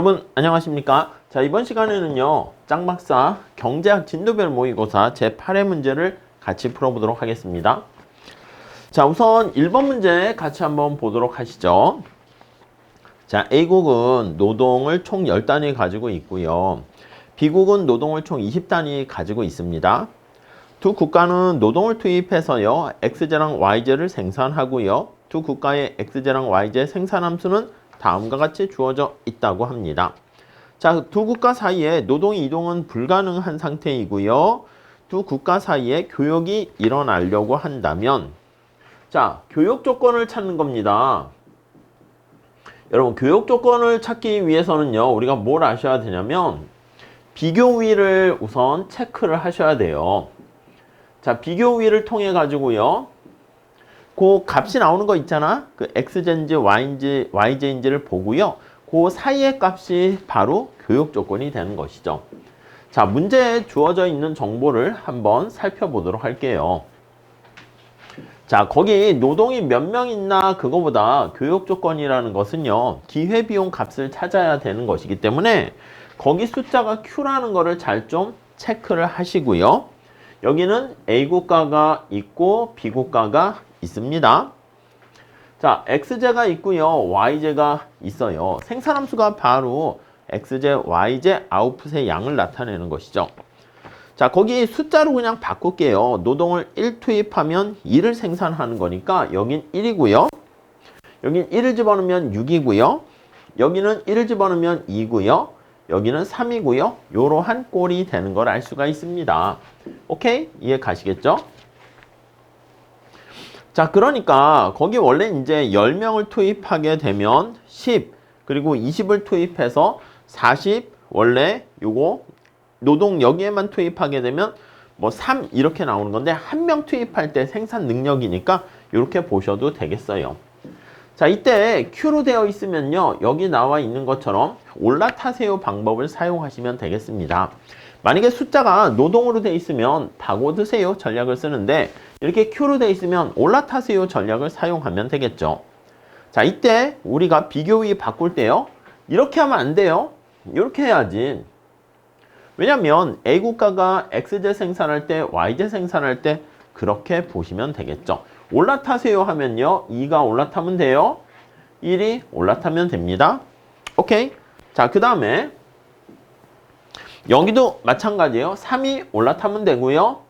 여러분 안녕하십니까? 자, 이번 시간에는요 짱박사 경제학 진도별 모의고사 제8회 문제를 같이 풀어보도록 하겠습니다. 자, 우선 1번 문제 같이 한번 보도록 하시죠. 자, A국은 노동을 총 10단위 가지고 있고요. B국은 노동을 총 20단위 가지고 있습니다. 두 국가는 노동을 투입해서요 X제랑 Y제를 생산하고요. 두 국가의 X제랑 Y제 생산함수는 다음과 같이 주어져 있다고 합니다. 자, 두 국가 사이에 노동 이동은 불가능한 상태이고요. 두 국가 사이에 교역이 일어나려고 한다면, 자, 교역 조건을 찾는 겁니다. 여러분, 교역 조건을 찾기 위해서는요, 우리가 뭘 아셔야 되냐면, 비교위를 우선 체크를 하셔야 돼요. 자, 비교위를 통해 가지고요, 그 값이 나오는 거 있잖아. 그 X제인지 Y제인지를 보고요. 그 사이의 값이 바로 교역 조건이 되는 것이죠. 자, 문제에 주어져 있는 정보를 한번 살펴보도록 할게요. 자, 거기 노동이 몇 명 있나 그거보다 교역 조건이라는 것은요, 기회비용 값을 찾아야 되는 것이기 때문에 거기 숫자가 Q라는 거를 잘 좀 체크를 하시고요. 여기는 A국가가 있고 B국가가 있습니다. 자, X제가 있고요. Y제가 있어요. 생산함수가 바로 X제, Y제 아웃풋의 양을 나타내는 것이죠. 자, 거기 숫자로 그냥 바꿀게요. 노동을 1 투입하면 2를 생산하는 거니까 여긴 1이고요. 여긴 1을 집어넣으면 6이고요. 여기는 1을 집어넣으면 2고요. 여기는 3이고요. 이러한 꼴이 되는 걸 알 수가 있습니다. 오케이? 이해 가시겠죠? 자, 그러니까 거기 원래 이제 10명을 투입하게 되면 10 그리고 20을 투입해서 40 원래 요거 노동 여기에만 투입하게 되면 뭐 3 이렇게 나오는 건데 한 명 투입할 때 생산 능력이니까 이렇게 보셔도 되겠어요. 자, 이때 Q로 되어 있으면요 여기 나와 있는 것처럼 올라타세요 방법을 사용하시면 되겠습니다. 만약에 숫자가 노동으로 되어 있으면 파고드세요 전략을 쓰는데 이렇게 Q로 되어 있으면 올라타세요 전략을 사용하면 되겠죠. 자, 이때 우리가 비교위 바꿀 때요. 이렇게 하면 안 돼요. 이렇게 해야지. 왜냐면 A국가가 X제 생산할 때 Y제 생산할 때 그렇게 보시면 되겠죠. 올라타세요 하면요. 2가 올라타면 돼요. 1이 올라타면 됩니다. 오케이. 자, 그 다음에 여기도 마찬가지예요. 3이 올라타면 되고요.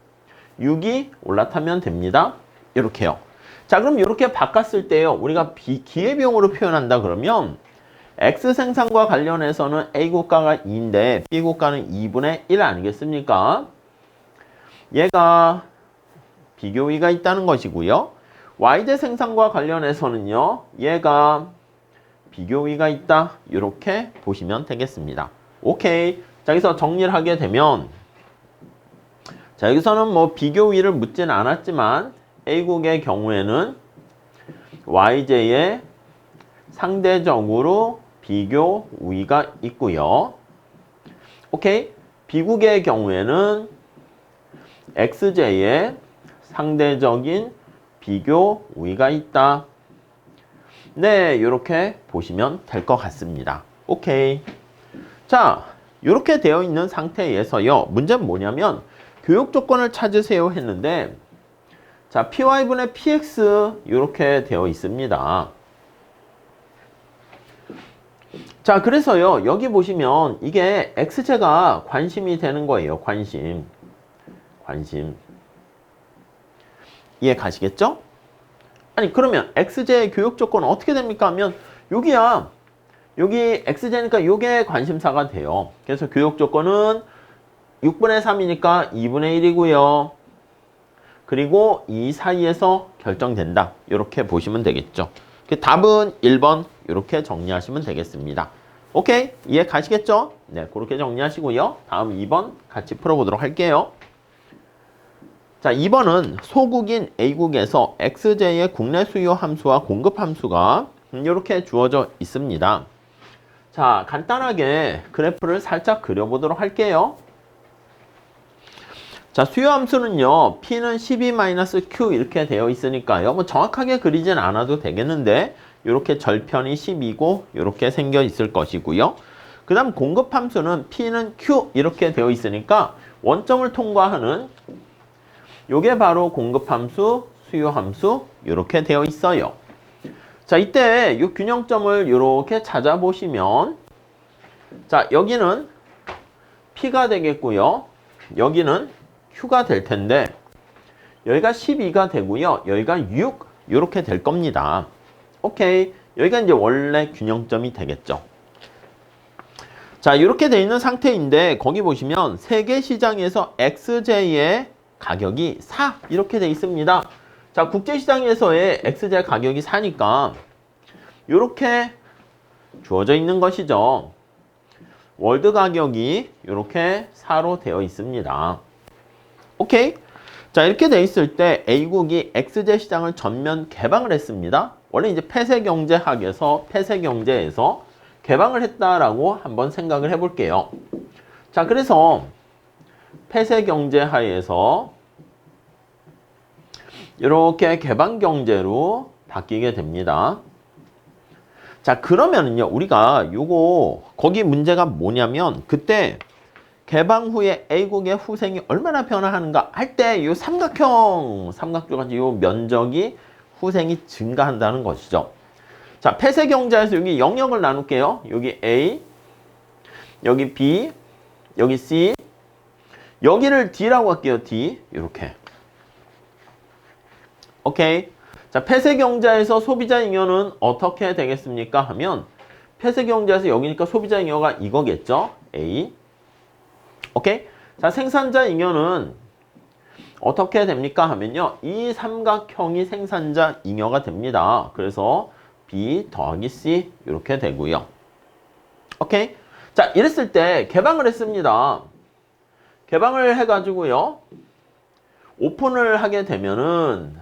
6이 올라타면 됩니다. 이렇게요. 자, 그럼 이렇게 바꿨을 때요. 우리가 기회비용으로 표현한다 그러면 X 생산과 관련해서는 A국가가 2인데 B국가는 2분의 1 아니겠습니까? 얘가 비교위가 있다는 것이고요. Y제 생산과 관련해서는요. 얘가 비교위가 있다. 이렇게 보시면 되겠습니다. 오케이. 자, 여기서 정리를 하게 되면 자, 여기서는 뭐 비교위를 묻지는 않았지만 A국의 경우에는 Y제에 상대적으로 비교위가 있고요. 오케이. B국의 경우에는 X제에 상대적인 비교위가 있다. 네, 이렇게 보시면 될 것 같습니다. 오케이. 자, 이렇게 되어 있는 상태에서요. 문제는 뭐냐면 교역 조건을 찾으세요 했는데 자, PY분의 PX 이렇게 되어 있습니다. 자, 그래서요. 여기 보시면 이게 X제가 관심이 되는 거예요. 관심. 이해 가시겠죠? 아니, 그러면 X제의 교역 조건은 어떻게 됩니까? 하면 여기야. 여기 X제니까 요게 관심사가 돼요. 그래서 교역 조건은 6분의 3이니까 2분의 1이고요. 그리고 이 사이에서 결정된다. 이렇게 보시면 되겠죠. 답은 1번 이렇게 정리하시면 되겠습니다. 오케이? 이해 가시겠죠? 네, 그렇게 정리하시고요. 다음 2번 같이 풀어보도록 할게요. 자, 2번은 소국인 A국에서 X제의 국내 수요 함수와 공급 함수가 이렇게 주어져 있습니다. 자, 간단하게 그래프를 살짝 그려보도록 할게요. 자, 수요 함수는요. P는 12-Q 이렇게 되어 있으니까요. 뭐 정확하게 그리진 않아도 되겠는데 이렇게 절편이 12고 이렇게 생겨 있을 것이고요. 그 다음 공급 함수는 P는 Q 이렇게 되어 있으니까 원점을 통과하는 요게 바로 공급 함수, 수요 함수 이렇게 되어 있어요. 자, 이때 이 균형점을 이렇게 찾아보시면 자, 여기는 P가 되겠고요. 여기는 Q가 될 텐데 여기가 12가 되고요. 여기가 6 이렇게 될 겁니다. 오케이. 여기가 이제 원래 균형점이 되겠죠. 자, 이렇게 돼 있는 상태인데 거기 보시면 세계 시장에서 XJ의 가격이 4 이렇게 돼 있습니다. 자, 국제 시장에서의 XJ 가격이 4니까 이렇게 주어져 있는 것이죠. 월드 가격이 이렇게 4로 되어 있습니다. 오케이? 자, 이렇게 돼 있을 때 A국이 XJ 시장을 전면 개방을 했습니다. 원래 이제 폐쇄경제학에서 폐쇄경제에서 개방을 했다라고 한번 생각을 해볼게요. 자, 그래서 폐쇄경제하에서 이렇게 개방경제로 바뀌게 됩니다. 자, 그러면은요, 우리가 요거, 거기 문제가 뭐냐면, 그때 개방 후에 A국의 후생이 얼마나 변화하는가 할 때 요 삼각조가 요 면적이 후생이 증가한다는 것이죠. 자, 폐쇄경제에서 여기 영역을 나눌게요. 여기 A, 여기 B, 여기 C, 여기를 D라고 할게요. D, 이렇게. 오케이. 자, 폐쇄경제에서 소비자 잉여는 어떻게 되겠습니까? 하면 폐쇄경제에서 여기니까 소비자 잉여가 이거겠죠? A. 오케이. 자, 생산자 잉여는 어떻게 됩니까? 하면요. 이 삼각형이 생산자 잉여가 됩니다. 그래서 B 더하기 C 이렇게 되고요. 오케이. 자, 이랬을 때 개방을 했습니다. 개방을 해가지고요. 오픈을 하게 되면은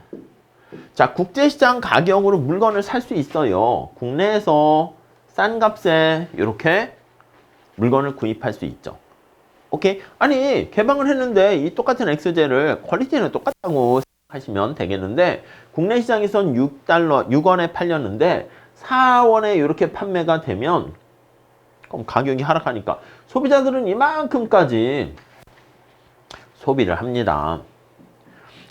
자, 국제시장 가격으로 물건을 살 수 있어요. 국내에서 싼 값에 이렇게 물건을 구입할 수 있죠. 오케이? 아니, 개방을 했는데 이 똑같은 XJ를 퀄리티는 똑같다고 생각하시면 되겠는데 국내 시장에선 6원에 팔렸는데 4원에 이렇게 판매가 되면 그럼 가격이 하락하니까 소비자들은 이만큼까지 소비를 합니다.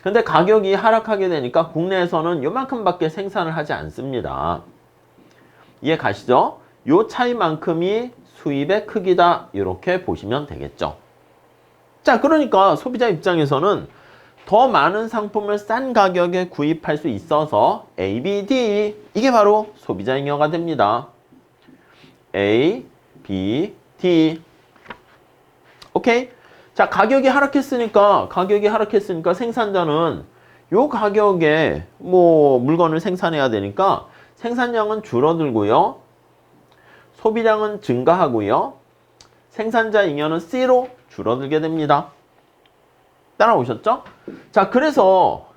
근데 가격이 하락하게 되니까 국내에서는 요만큼밖에 생산을 하지 않습니다. 이해 가시죠? 요 차이만큼이 수입의 크기다 이렇게 보시면 되겠죠. 자, 그러니까 소비자 입장에서는 더 많은 상품을 싼 가격에 구입할 수 있어서 A, B, D 이게 바로 소비자 잉여가 됩니다. A, B, D. 오케이? 자, 가격이 하락했으니까 생산자는 요 가격에 뭐 물건을 생산해야 되니까 생산량은 줄어들고요. 소비량은 증가하고요. 생산자 잉여는 C로 줄어들게 됩니다. 따라오셨죠? 자, 그래서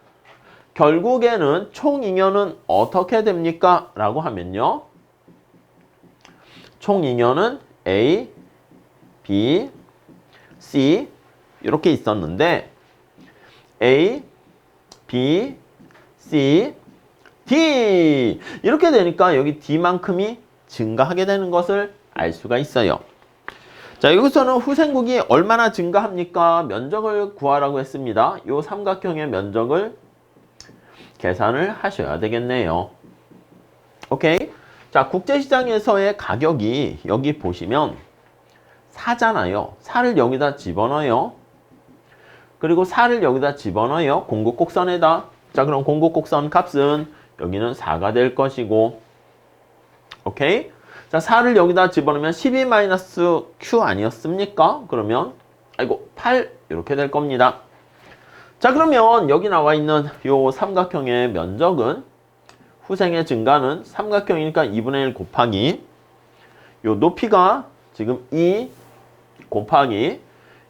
결국에는 총 잉여는 어떻게 됩니까? 라고 하면요. 총 잉여는 A, B, C 이렇게 있었는데 A, B, C, D 이렇게 되니까 여기 D만큼이 증가하게 되는 것을 알 수가 있어요. 자, 여기서는 후생국이 얼마나 증가합니까? 면적을 구하라고 했습니다. 이 삼각형의 면적을 계산을 하셔야 되겠네요. 오케이? 자, 국제시장에서의 가격이 여기 보시면 4잖아요. 4를 여기다 집어넣어요. 그리고 4를 여기다 집어넣어요. 공급곡선에다. 자, 그럼 공급곡선 값은 여기는 4가 될 것이고 오케이? 자, 4를 여기다 집어넣으면 12-Q 아니었습니까? 그러면 아이고 8 이렇게 될 겁니다. 자, 그러면 여기 나와 있는 요 삼각형의 면적은 후생의 증가는 삼각형이니까 2분의 1 곱하기 요 높이가 지금 2 곱하기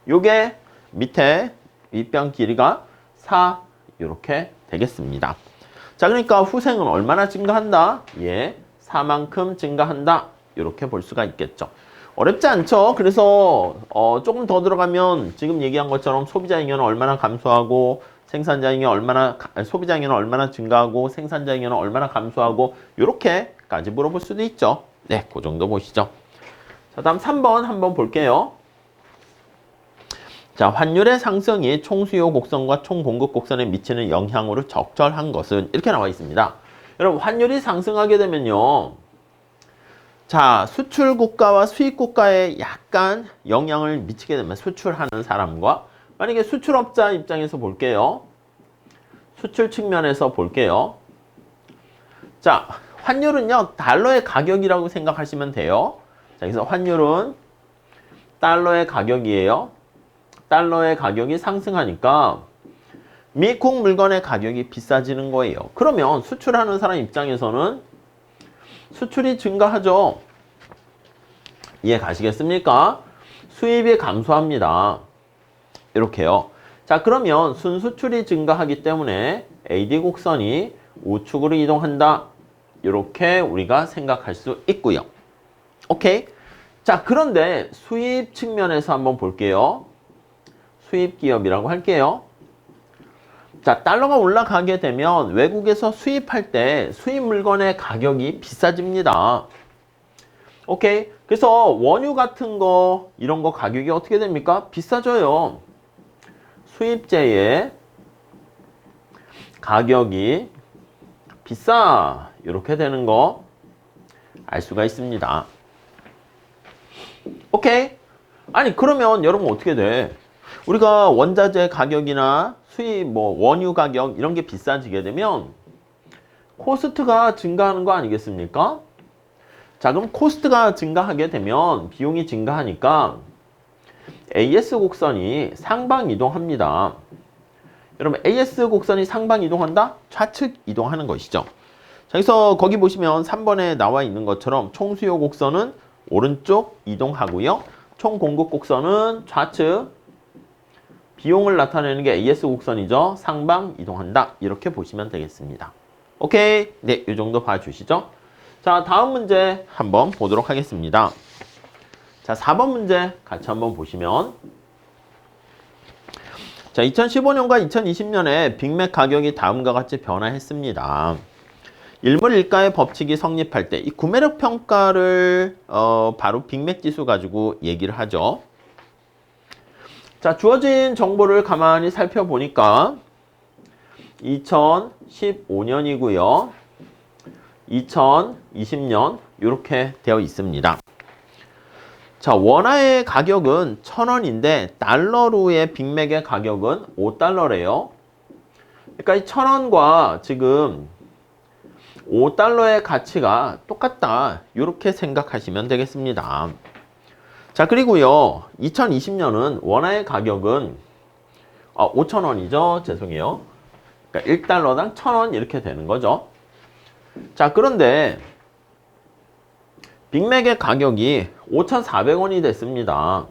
요게 밑에 윗변 길이가 4 이렇게 되겠습니다. 자, 그러니까 후생은 얼마나 증가한다? 예, 4만큼 증가한다. 이렇게 볼 수가 있겠죠. 어렵지 않죠? 그래서 조금 더 들어가면 지금 얘기한 것처럼 소비자 잉여는 얼마나 감소하고 생산자 잉여 소비자 잉여는 얼마나 증가하고 생산자 잉여는 얼마나 감소하고 이렇게까지 물어볼 수도 있죠. 네, 그 정도 보시죠. 자, 다음 3번 한번 볼게요. 자, 환율의 상승이 총수요 곡선과 총공급 곡선에 미치는 영향으로 적절한 것은 이렇게 나와 있습니다. 여러분, 환율이 상승하게 되면요. 자, 수출 국가와 수입 국가에 약간 영향을 미치게 되면 수출하는 사람과 만약에 수출업자 입장에서 볼게요. 수출 측면에서 볼게요. 자, 환율은요, 달러의 가격이라고 생각하시면 돼요. 자, 그래서 환율은 달러의 가격이에요. 달러의 가격이 상승하니까 미국 물건의 가격이 비싸지는 거예요. 그러면 수출하는 사람 입장에서는 수출이 증가하죠. 이해 가시겠습니까? 수입이 감소합니다. 이렇게요. 자, 그러면 순수출이 증가하기 때문에 AD 곡선이 우측으로 이동한다. 이렇게 우리가 생각할 수 있고요. 오케이? 자, 그런데 수입 측면에서 한번 볼게요. 수입 기업이라고 할게요. 자, 달러가 올라가게 되면 외국에서 수입할 때 수입 물건의 가격이 비싸집니다. 오케이? 그래서 원유 같은 거, 이런 거 가격이 어떻게 됩니까? 비싸져요. 수입제의 가격이 비싸. 이렇게 되는 거 알 수가 있습니다. 오케이? 아니, 그러면 여러분 어떻게 돼? 우리가 원자재 가격이나 수입, 원유 가격 이런 게 비싸지게 되면 코스트가 증가하는 거 아니겠습니까? 자, 그럼 코스트가 증가하게 되면 비용이 증가하니까 AS 곡선이 상방 이동합니다. 여러분, AS 곡선이 상방 이동한다? 좌측 이동하는 것이죠. 자, 그래서 거기 보시면 3번에 나와 있는 것처럼 총수요 곡선은 오른쪽 이동하고요. 총공급 곡선은 좌측, 비용을 나타내는 게 AS 곡선이죠. 상방 이동한다. 이렇게 보시면 되겠습니다. 오케이? 네, 이 정도 봐주시죠. 자, 다음 문제 한번 보도록 하겠습니다. 자, 4번 문제 같이 한번 보시면, 자, 2015년과 2020년에 빅맥 가격이 다음과 같이 변화했습니다. 일물일가의 법칙이 성립할 때 이 구매력 평가를 바로 빅맥 지수 가지고 얘기를 하죠. 자, 주어진 정보를 가만히 살펴보니까 2015년이고요. 2020년 이렇게 되어 있습니다. 자, 원화의 가격은 1,000원인데 달러로의 빅맥의 가격은 5달러래요. 그러니까 이 1,000원과 지금 5달러의 가치가 똑같다. 이렇게 생각하시면 되겠습니다. 자, 그리고요. 2020년은 원화의 가격은 5,000원이죠. 죄송해요. 그러니까 1달러당 1,000원 이렇게 되는 거죠. 자, 그런데 빅맥의 가격이 5,400원이 됐습니다.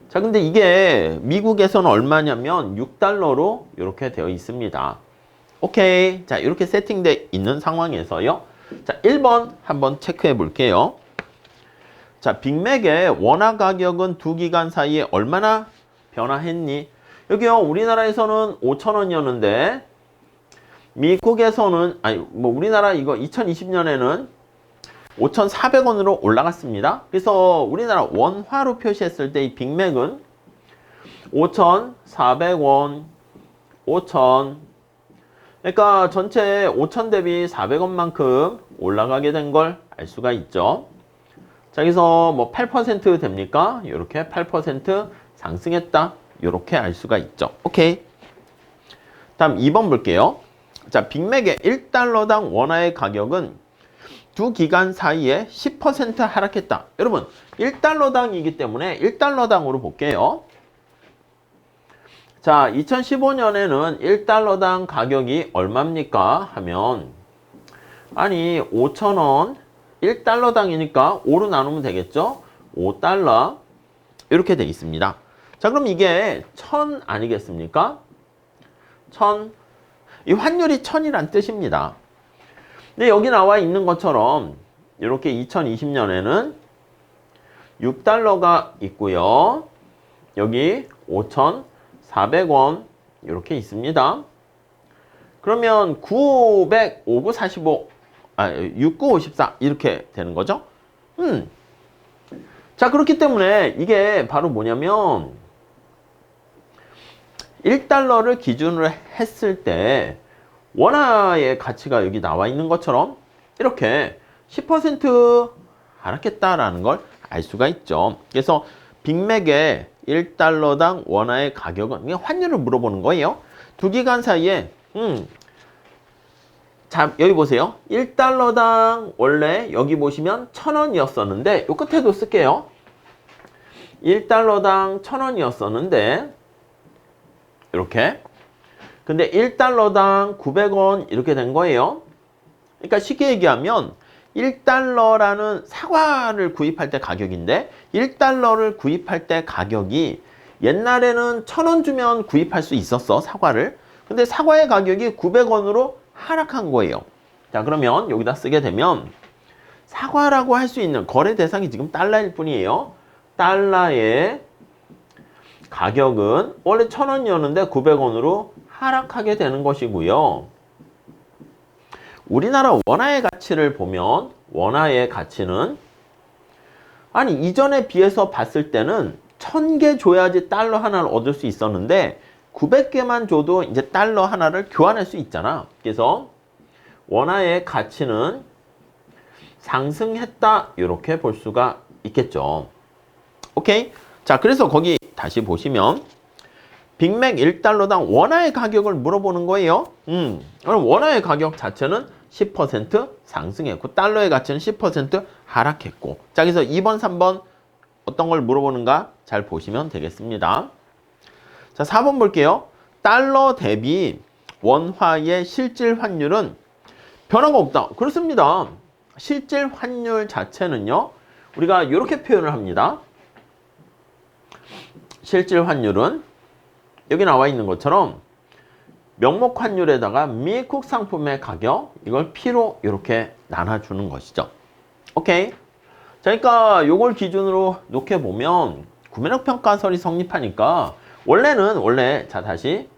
자, 근데 이게 미국에서는 얼마냐면 6달러로 이렇게 되어 있습니다. 오케이. 자, 이렇게 세팅되어 있는 상황에서요. 자, 1번 한번 체크해 볼게요. 자, 빅맥의 원화 가격은 두 기간 사이에 얼마나 변화했니? 여기요, 우리나라에서는 5,000원이었는데 미국에서는 우리나라 이거 2020년에는 5,400원으로 올라갔습니다. 그래서 우리나라 원화로 표시했을 때 이 빅맥은 5,400원, 5,000. 그러니까 전체 5,000 대비 400원만큼 올라가게 된 걸 알 수가 있죠. 자, 여기서 8% 됩니까? 이렇게 8% 상승했다. 이렇게 알 수가 있죠. 오케이. 다음 2번 볼게요. 자, 빅맥의 1달러당 원화의 가격은 두 기간 사이에 10% 하락했다. 여러분, 1달러당이기 때문에 1달러당으로 볼게요. 자, 2015년에는 1달러당 가격이 얼마입니까? 하면, 아니, 5,000원, 1달러당이니까 5로 나누면 되겠죠? 5달러. 이렇게 되어 있습니다. 자, 그럼 이게 1,000 아니겠습니까? 1,000. 이 환율이 1,000이란 뜻입니다. 근데 여기 나와 있는 것처럼 이렇게 2020년에는 6달러가 있고요. 여기 5,400원 이렇게 있습니다. 그러면 900, 5945, 6954 이렇게 되는 거죠. 자, 그렇기 때문에 이게 바로 뭐냐면 1달러를 기준으로 했을 때 원화의 가치가 여기 나와 있는 것처럼 이렇게 10% 하락했다라는 걸 알 수가 있죠. 그래서 빅맥의 1달러당 원화의 가격은, 그냥 환율을 물어보는 거예요. 두 기간 사이에 자, 여기 보세요. 1달러당 원래 여기 보시면 1,000원이었었는데 요 끝에도 쓸게요. 1달러당 1,000원이었었는데 이렇게. 근데 1달러당 900원 이렇게 된 거예요. 그러니까 쉽게 얘기하면 1달러라는 사과를 구입할 때 가격인데 1달러를 구입할 때 가격이 옛날에는 1,000원 주면 구입할 수 있었어, 사과를. 근데 사과의 가격이 900원으로 하락한 거예요. 자, 그러면 여기다 쓰게 되면 사과라고 할 수 있는 거래 대상이 지금 달러일 뿐이에요. 달러의 가격은 원래 1,000원이었는데 900원으로 하락하게 되는 것이고요. 우리나라 원화의 가치를 보면 원화의 가치는 아니 이전에 비해서 봤을 때는 1,000개 줘야지 달러 하나를 얻을 수 있었는데 900개만 줘도 이제 달러 하나를 교환할 수 있잖아. 그래서 원화의 가치는 상승했다 이렇게 볼 수가 있겠죠. 오케이? 자, 그래서 거기 다시 보시면 빅맥 1달러당 원화의 가격을 물어보는 거예요. 그럼 원화의 가격 자체는 10% 상승했고 달러의 가치는 10% 하락했고. 자, 그래서 2번, 3번 어떤 걸 물어보는가 잘 보시면 되겠습니다. 자, 4번 볼게요. 달러 대비 원화의 실질 환율은 변화가 없다. 그렇습니다. 실질 환율 자체는요, 우리가 이렇게 표현을 합니다. 실질 환율은 여기 나와 있는 것처럼 명목 환율에다가 미국 상품의 가격, 이걸 P로 이렇게 나눠주는 것이죠. 오케이. 자, 그러니까 요걸 기준으로 놓게 보면 구매력 평가설이 성립하니까 원래 자 다시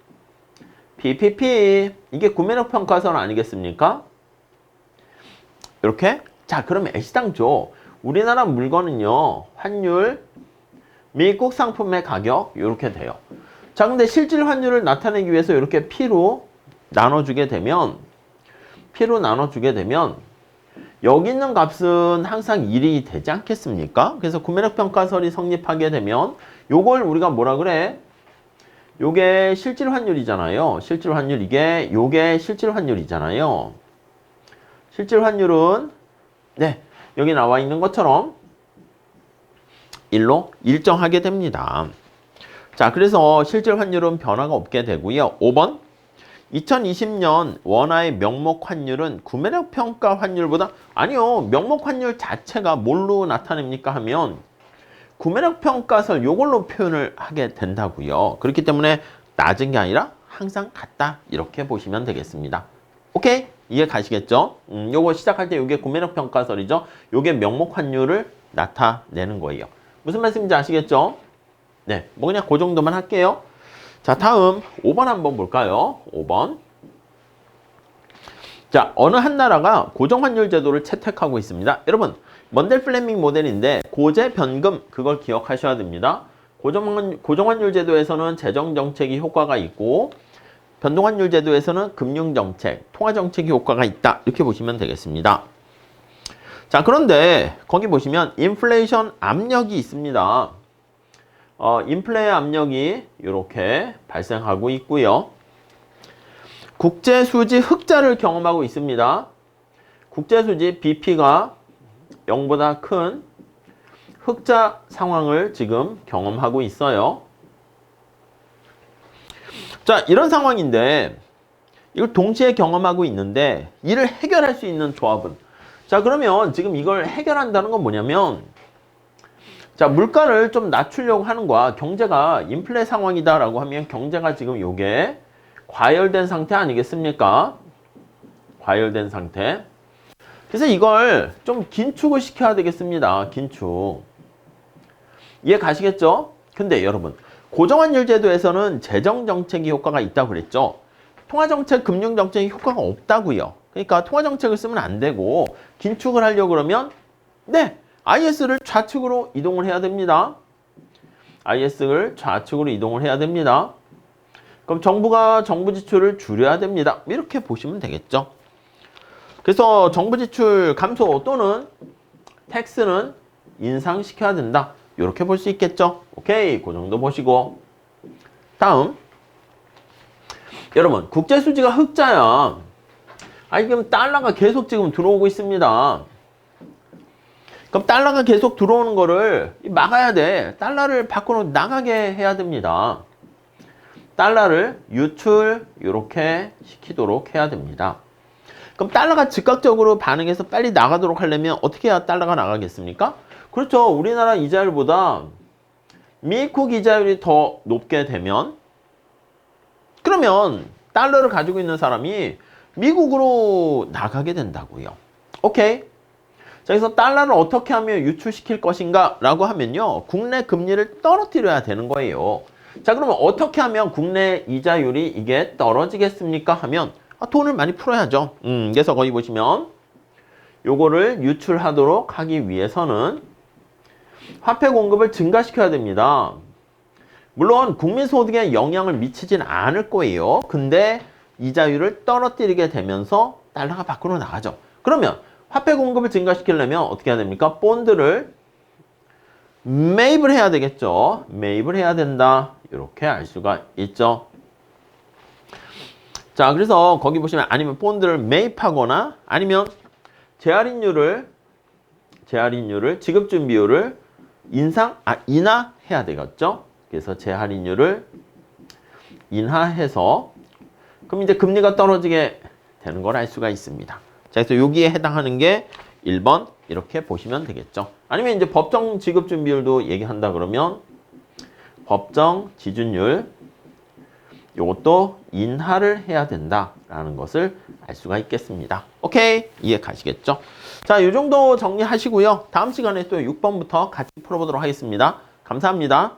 PPP 이게 구매력 평가설 아니겠습니까? 이렇게. 자, 그러면 애시당 줘. 우리나라 물건은요, 환율, 미국 상품의 가격 이렇게 돼요. 자, 근데 실질 환율을 나타내기 위해서 이렇게 P로 나눠주게 되면 여기 있는 값은 항상 1이 되지 않겠습니까? 그래서 구매력 평가설이 성립하게 되면 요걸 우리가 뭐라 그래? 요게 실질 환율이잖아요. 실질 환율, 요게 실질 환율이잖아요. 실질 환율은 네, 여기 나와 있는 것처럼 1로 일정하게 됩니다. 자, 그래서 실질 환율은 변화가 없게 되고요. 5번 2020년 원화의 명목 환율은 구매력 평가 환율보다 아니요. 명목 환율 자체가 뭘로 나타냅니까 하면 구매력 평가설 요걸로 표현을 하게 된다고요. 그렇기 때문에 낮은 게 아니라 항상 같다 이렇게 보시면 되겠습니다. 오케이? 이해 가시겠죠? 요거 시작할 때 요게 구매력 평가설이죠. 요게 명목 환율을 나타내는 거예요. 무슨 말씀인지 아시겠죠? 네, 뭐 그냥 그 정도만 할게요. 자, 다음 5번 한번 볼까요? 5번. 자, 어느 한 나라가 고정환율 제도를 채택하고 있습니다. 여러분, 먼델 플레밍 모델인데 고제 변금 그걸 기억하셔야 됩니다. 고정환율 제도에서는 재정정책이 효과가 있고 변동환율 제도에서는 금융정책, 통화정책이 효과가 있다. 이렇게 보시면 되겠습니다. 자, 그런데 거기 보시면 인플레이션 압력이 있습니다. 인플레 압력이 이렇게 발생하고 있고요. 국제수지 흑자를 경험하고 있습니다. 국제수지 BP가 0보다 큰 흑자 상황을 지금 경험하고 있어요. 자, 이런 상황인데 이걸 동시에 경험하고 있는데 이를 해결할 수 있는 조합은 자, 그러면 지금 이걸 해결한다는 건 뭐냐면 자, 물가를 좀 낮추려고 하는 거야. 경제가 인플레 상황이다라고 하면 경제가 지금 요게 과열된 상태 아니겠습니까? 과열된 상태. 그래서 이걸 좀 긴축을 시켜야 되겠습니다. 긴축. 이해 가시겠죠? 근데 여러분, 고정환율 제도에서는 재정정책이 효과가 있다고 그랬죠? 통화정책, 금융정책이 효과가 없다고요. 그러니까 통화정책을 쓰면 안 되고 긴축을 하려고 그러면 네, IS를 좌측으로 이동을 해야 됩니다. IS를 좌측으로 이동을 해야 됩니다. 그럼 정부가 정부 지출을 줄여야 됩니다. 이렇게 보시면 되겠죠. 그래서 정부 지출 감소 또는 텍스는 인상시켜야 된다. 이렇게 볼 수 있겠죠. 오케이, 그 정도 보시고 다음 여러분 국제 수지가 흑자야. 지금 달러가 계속 지금 들어오고 있습니다. 그럼 달러가 계속 들어오는 거를 막아야 돼. 달러를 밖으로 나가게 해야 됩니다. 달러를 유출 이렇게 시키도록 해야 됩니다. 그럼 달러가 즉각적으로 반응해서 빨리 나가도록 하려면 어떻게 해야 달러가 나가겠습니까? 그렇죠. 우리나라 이자율보다 미국 이자율이 더 높게 되면 그러면 달러를 가지고 있는 사람이 미국으로 나가게 된다고요. 오케이. 자, 그래서 달러를 어떻게 하면 유출시킬 것인가 라고 하면요. 국내 금리를 떨어뜨려야 되는 거예요. 자, 그러면 어떻게 하면 국내 이자율이 이게 떨어지겠습니까? 하면 돈을 많이 풀어야죠. 그래서 거기 보시면 요거를 유출하도록 하기 위해서는 화폐 공급을 증가시켜야 됩니다. 물론 국민소득에 영향을 미치진 않을 거예요. 근데 이자율을 떨어뜨리게 되면서 달러가 밖으로 나가죠. 그러면 화폐 공급을 증가시키려면 어떻게 해야 됩니까? 본드를 매입을 해야 되겠죠. 매입을 해야 된다. 이렇게 알 수가 있죠. 자, 그래서 거기 보시면 아니면 본드를 매입하거나 아니면 재할인율을 지급준비율을 인하해야 되겠죠. 그래서 재할인율을 인하해서 그럼 이제 금리가 떨어지게 되는 걸 알 수가 있습니다. 자, 그래서 여기에 해당하는 게 1번 이렇게 보시면 되겠죠. 아니면 이제 법정 지급준비율도 얘기한다 그러면 법정 지준율 요것도 인하를 해야 된다라는 것을 알 수가 있겠습니다. 오케이, 이해 가시겠죠? 자, 이 정도 정리하시고요. 다음 시간에 또 6번부터 같이 풀어보도록 하겠습니다. 감사합니다.